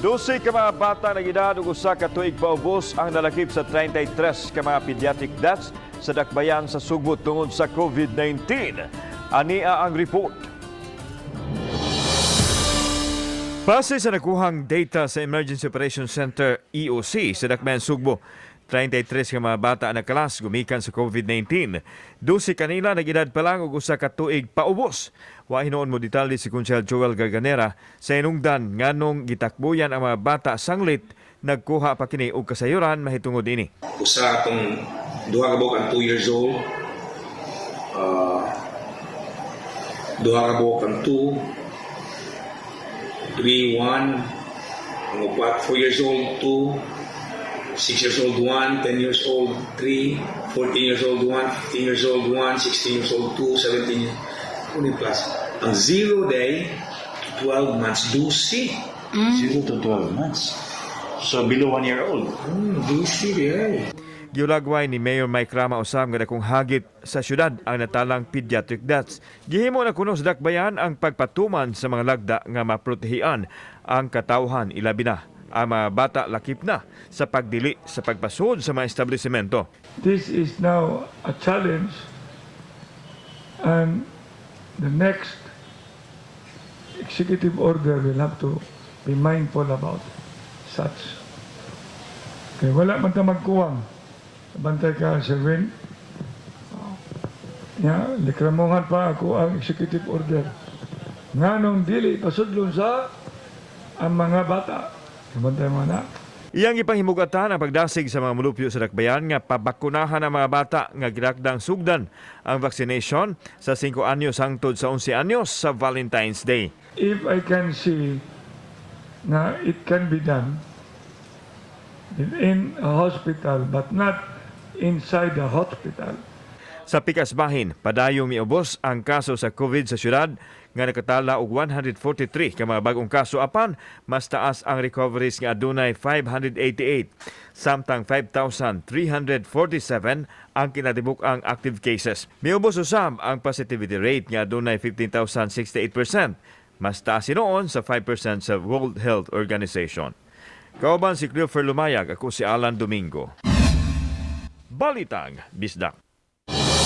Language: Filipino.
12 ka mga bata na edad ug usa ka tuig paubos ang nalakip sa 33 ka mga pediatric deaths sa dakbayan sa Subo tungod sa COVID-19. Ania ang report. Base sa nakuhang data sa Emergency Operations Center EOC sa dakbayan Sugbo, 33 ka mga bata na kalas gumikan sa COVID-19. 12 kanila nag-edad pa lang ug usa ka tuig paubos. Wa hinoon mo detalye si Kunsyal Joel Garganera sa hinungdan nganong gitakbuyan ang mga bata sanglit nagkuha pa kini og kasayuran mahitungod ini. Usa atong duha ka buok ang 2 years old. Duha ka buok ang 2, 3, 1, ang upat 4 years old 2, 6 years old 1, 10 years old 3, 14 years old 1, 15 years old 1, 16 years old 2, 17 plus. Ang 0 day to 12 months, 12. 0 to 12 months. So below 1 year old. 12 day. Giulagway ni Mayor Mike Rama usab nga dakong hagit sa syudad ang natalang pediatric deaths. Gihimo na kuno sa dakbayan ang pagpatuman sa mga lagda nga maprotehian ang katawhan ilabi na ang mga bata lakip na sa pagdili sa pagpasud sa mga establishmento. This is now a challenge, and the next executive order will have to be mindful about such. Kaya wala man ta magkuwang. Bantay ka, Sir Win. Likramongan pa ako ang executive order. Nganong dili pasudlon sa ang mga bata. Bantay mo na. Iyang ipanghimugatan ang pagdasig sa mga mulupyo sa dakbayan nga pabakunahan ang mga bata nga ginakdang sugdan ang vaccination sa 5 anyos hangtod sa 11 anyos sa Valentine's Day. If I can see na it can be done in a hospital but not inside the hospital. Sa Pikasbahin, padayong miubos ang kaso sa COVID sa syudad nga nakatala og 143 ka mga bagong kaso apan mas taas ang recoveries nga adunay 588 samtang 5,347 ang kinatibuk-ang active cases. Miubos usab ang positivity rate nga adunay 15,068%, mas taas noon sa 5% sa World Health Organization. Kauban si Christopher Lumayag, ako si Alan Domingo. Balitang Bisdak.